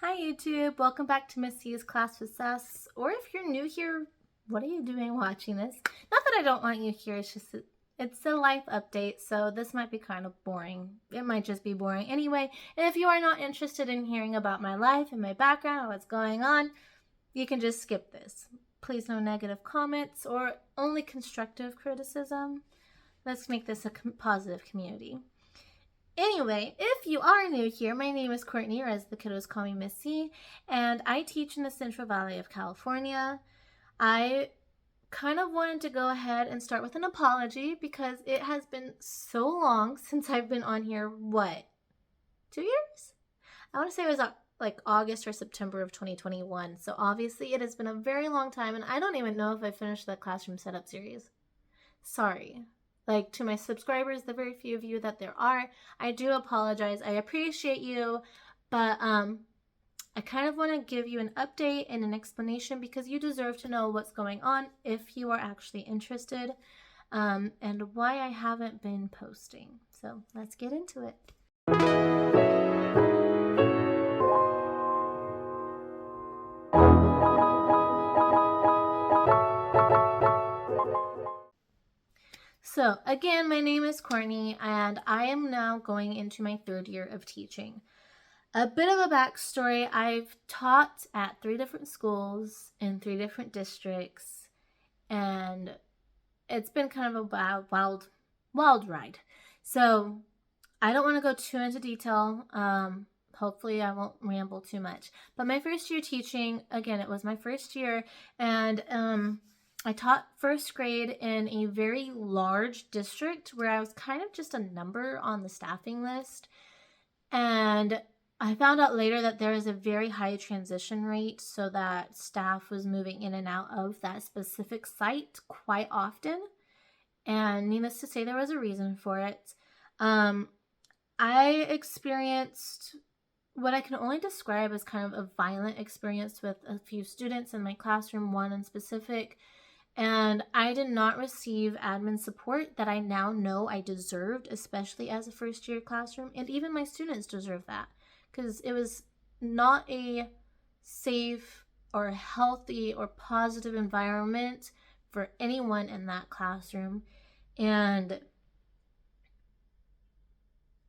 Hi YouTube, welcome back to Miss C's Class with Sass. Or if you're new here, what are you doing watching this? Not that I don't want you here, it's just it's a life update, so this might be kind of boring. It might just be boring anyway. And if you are not interested in hearing about my life and my background or what's going on, you can just skip this. Please no negative comments or only constructive criticism. Let's make this a positive community. Anyway, if you are new here, my name is Courtney, or as the kiddos call me, Miss C, and I teach in the Central Valley of California. I kind of wanted to go ahead and start with an apology because it has been so long since I've been on here. What? 2 years? I want to say it was like August or September of 2021. So obviously it has been a very long time, and I don't even know if I finished the classroom setup series. Sorry. Like, to my subscribers, the very few of you that there are, I do apologize. I appreciate you, but I kind of want to give you an update and an explanation because you deserve to know what's going on if you are actually interested, and why I haven't been posting. So let's get into it. So again, my name is Courtney, and I am now going into my third year of teaching. A bit of a backstory, I've taught at 3 different schools in 3 different districts, and it's been kind of a wild ride. So I don't want to go too into detail. Hopefully I won't ramble too much. But my first year teaching, again, it was my first year, and I taught first grade in a very large district where I was kind of just a number on the staffing list. And I found out later that there is a very high transition rate, so that staff was moving in and out of that specific site quite often. And needless to say, there was a reason for it. I experienced what I can only describe as kind of a violent experience with a few students in my classroom, one in specific. And I did not receive admin support that I now know I deserved, especially as a first year classroom. And even my students deserve that because it was not a safe or healthy or positive environment for anyone in that classroom. And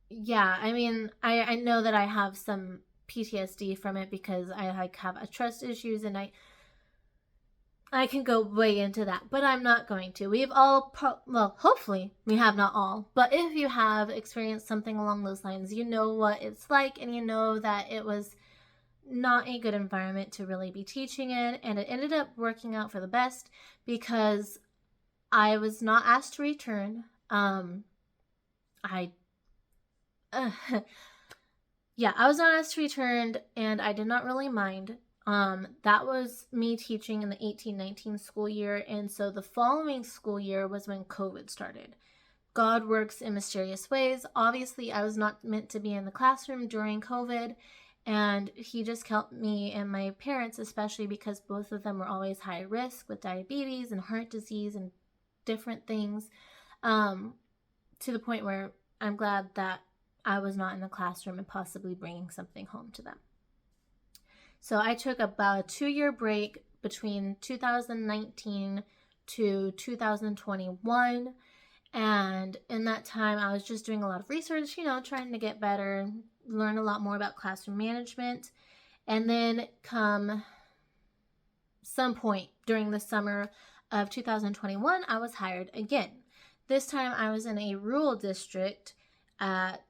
yeah, I mean, I know that I have some PTSD from it because I like have a trust issues, and I can go way into that, but I'm not going to. We've all, well, hopefully we have not all, but if you have experienced something along those lines, you know what it's like, and you know that it was not a good environment to really be teaching in, and it ended up working out for the best because I was not asked to return. I yeah, I was not asked to return, and I did not really mind. That was me teaching in the 18-19 school year, and so the following school year was when COVID started. God works in mysterious ways. Obviously, I was not meant to be in the classroom during COVID, and he just helped me and my parents, especially because both of them were always high risk with diabetes and heart disease and different things, to the point where I'm glad that I was not in the classroom and possibly bringing something home to them. So I took about a 2-year break between 2019 to 2021. And in that time, I was just doing a lot of research, trying to get better, learn a lot more about classroom management. And then come some point during the summer of 2021, I was hired again. This time I was in a rural district at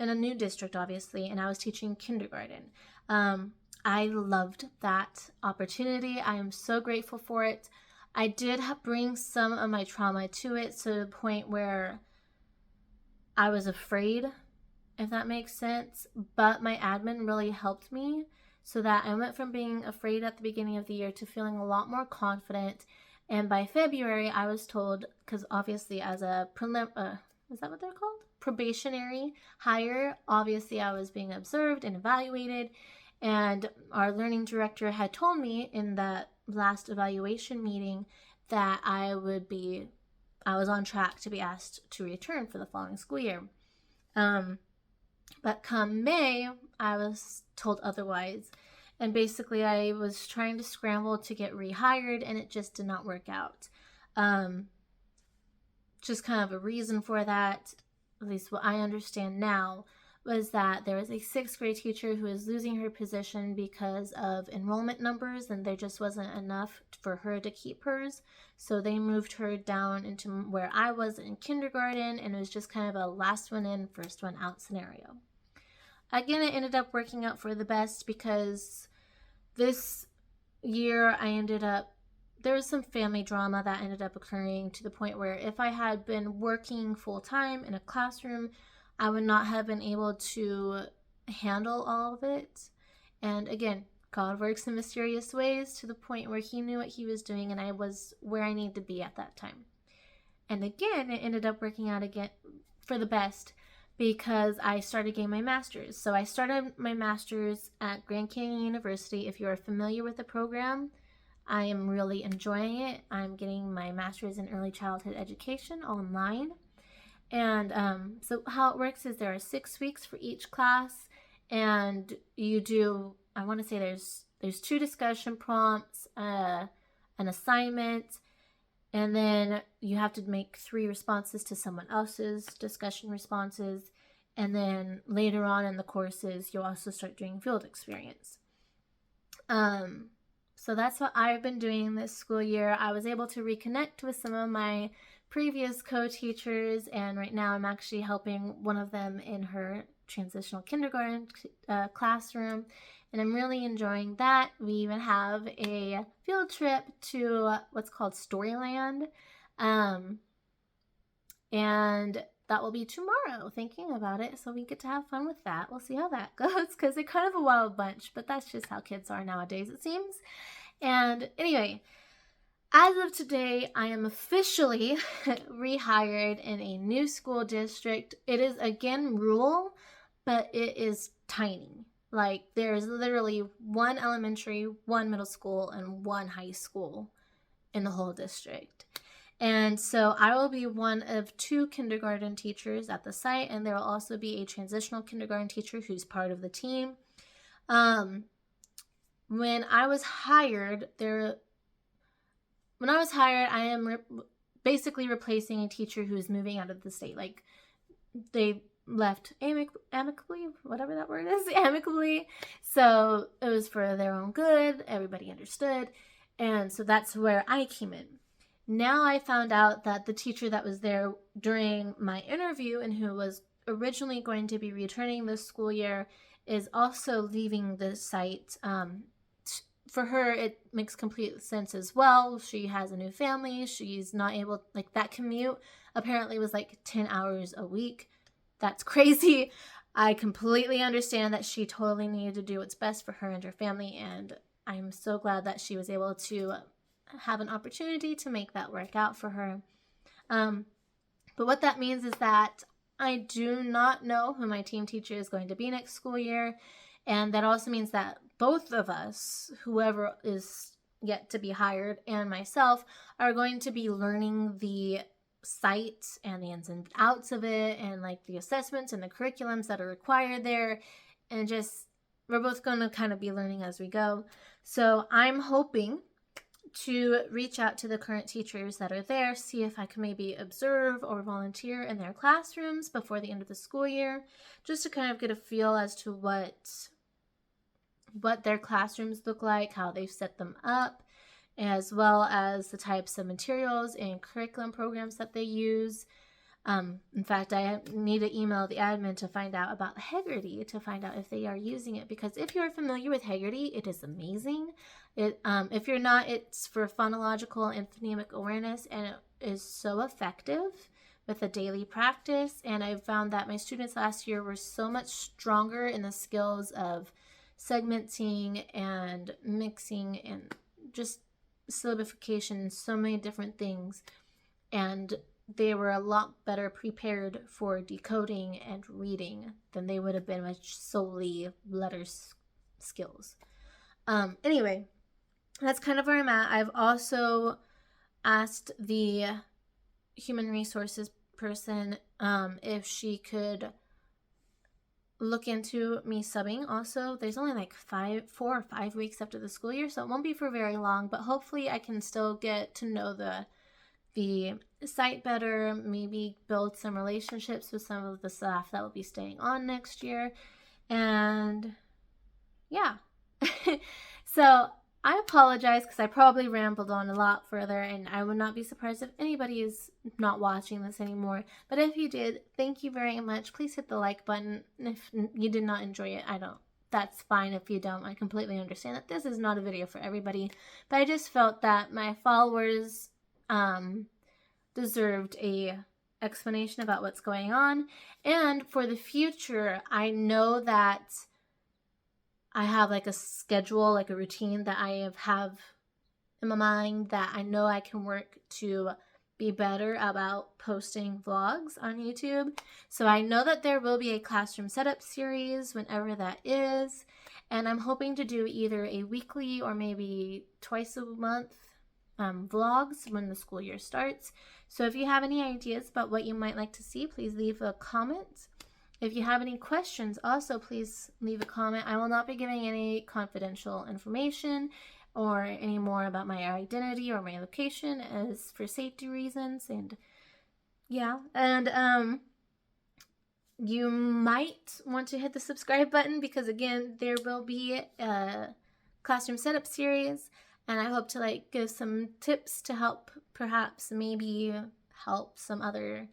in a new district, obviously, and I was teaching kindergarten. I loved that opportunity. I am so grateful for it. I did bring some of my trauma to it, to the point where I was afraid, if that makes sense, but my admin really helped me, so that I went from being afraid at the beginning of the year to feeling a lot more confident. And by February, I was told, because obviously as a is that what they're called? Probationary hire. Obviously, I was being observed and evaluated, and our learning director had told me in that last evaluation meeting that I was on track to be asked to return for the following school year. But come May, I was told otherwise. And basically, I was trying to scramble to get rehired, and it just did not work out. Just kind of a reason for that, at least what I understand now, was that there was a 6th grade teacher who was losing her position because of enrollment numbers, and there just wasn't enough for her to keep hers. So they moved her down into where I was in kindergarten, and it was just kind of a last one in, first one out scenario. Again, it ended up working out for the best because this year there was some family drama that ended up occurring to the point where if I had been working full time in a classroom, I would not have been able to handle all of it. And again, God works in mysterious ways to the point where he knew what he was doing, and I was where I needed to be at that time. And again, it ended up working out again for the best because I started getting my master's. So I started my master's at Grand Canyon University. If you're familiar with the program, I am really enjoying it. I'm getting my master's in early childhood education online. And so how it works is there are 6 weeks for each class, and you do, I want to say there's 2 discussion prompts, an assignment, and then you have to make 3 responses to someone else's discussion responses. And then later on in the courses, you'll also start doing field experience. So that's what I've been doing this school year. I was able to reconnect with some of my previous co-teachers, and right now I'm actually helping one of them in her transitional kindergarten classroom, and I'm really enjoying that. We even have a field trip to what's called Storyland, and that will be tomorrow, thinking about it, so we get to have fun with that. We'll see how that goes, because they're kind of a wild bunch, but that's just how kids are nowadays, it seems. And anyway, as of today, I am officially rehired in a new school district. It is, again, rural, but it is tiny. Like, there's literally 1 elementary, 1 middle school, and 1 high school in the whole district. And so I will be one of 2 kindergarten teachers at the site, and there will also be a transitional kindergarten teacher who's part of the team. When I was hired, I am basically replacing a teacher who is moving out of the state. Like, they left amicably, whatever that word is, amicably. So it was for their own good. Everybody understood. And so that's where I came in. Now I found out that the teacher that was there during my interview and who was originally going to be returning this school year is also leaving the site. For her, it makes complete sense as well. She has a new family. She's not able, like, that commute apparently was like 10 hours a week. That's crazy. I completely understand that she totally needed to do what's best for her and her family, and I'm so glad that she was able to have an opportunity to make that work out for her. But what that means is that I do not know who my team teacher is going to be next school year, and that also means that both of us, whoever is yet to be hired and myself, are going to be learning the site and the ins and outs of it, and like the assessments and the curriculums that are required there, and just we're both going to kind of be learning as we go. So I'm hoping to reach out to the current teachers that are there, see if I can maybe observe or volunteer in their classrooms before the end of the school year, just to kind of get a feel as to what their classrooms look like, how they've set them up, as well as the types of materials and curriculum programs that they use. In fact, I need to email the admin to find out about Heggerty, to find out if they are using it, because if you're familiar with Heggerty, it is amazing. If you're not, it's for phonological and phonemic awareness, and it is so effective with the daily practice. And I found that my students last year were so much stronger in the skills of segmenting and mixing and just syllabification, so many different things, and they were a lot better prepared for decoding and reading than they would have been with solely letters skills. Anyway, that's kind of where I'm at. I've also asked the human resources person if she could look into me subbing also. There's only like 4 or 5 weeks after the school year, so it won't be for very long, but hopefully I can still get to know the site better, maybe build some relationships with some of the staff that will be staying on next year. And yeah. So I apologize because I probably rambled on a lot further, and I would not be surprised if anybody is not watching this anymore. But if you did, thank you very much. Please hit the like button. If you did not enjoy it, that's fine if you don't. I completely understand that this is not a video for everybody, but I just felt that my followers deserved a explanation about what's going on. And for the future, I know that I have like a schedule, like a routine that I have in my mind that I know I can work to be better about posting vlogs on YouTube. So I know that there will be a classroom setup series whenever that is. And I'm hoping to do either a weekly or maybe twice a month vlogs when the school year starts. So if you have any ideas about what you might like to see, please leave a comment. If you have any questions, also please leave a comment. I will not be giving any confidential information or any more about my identity or my location, as for safety reasons. And yeah, and you might want to hit the subscribe button, because again, there will be a classroom setup series, and I hope to like give some tips to help, perhaps maybe help some other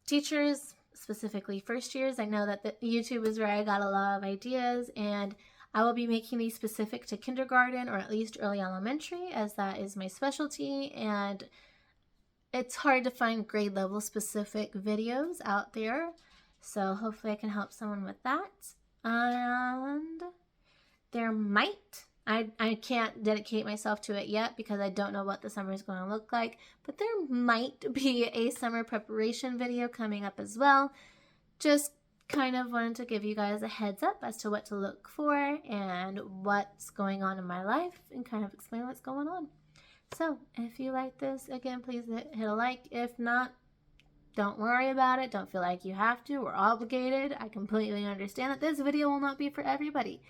teachers, specifically first years. I know that the YouTube is where I got a lot of ideas, and I will be making these specific to kindergarten or at least early elementary, as that is my specialty, and it's hard to find grade level specific videos out there. So hopefully I can help someone with that. And there might, I can't dedicate myself to it yet because I don't know what the summer is going to look like, but there might be a summer preparation video coming up as well. Just kind of wanted to give you guys a heads up as to what to look for and what's going on in my life, and kind of explain what's going on. So if you like this, again, please hit a like. If not, don't worry about it. Don't feel like you have to or obligated. I completely understand that this video will not be for everybody.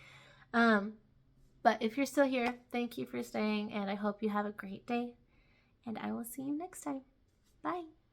But if you're still here, thank you for staying, and I hope you have a great day, and I will see you next time. Bye.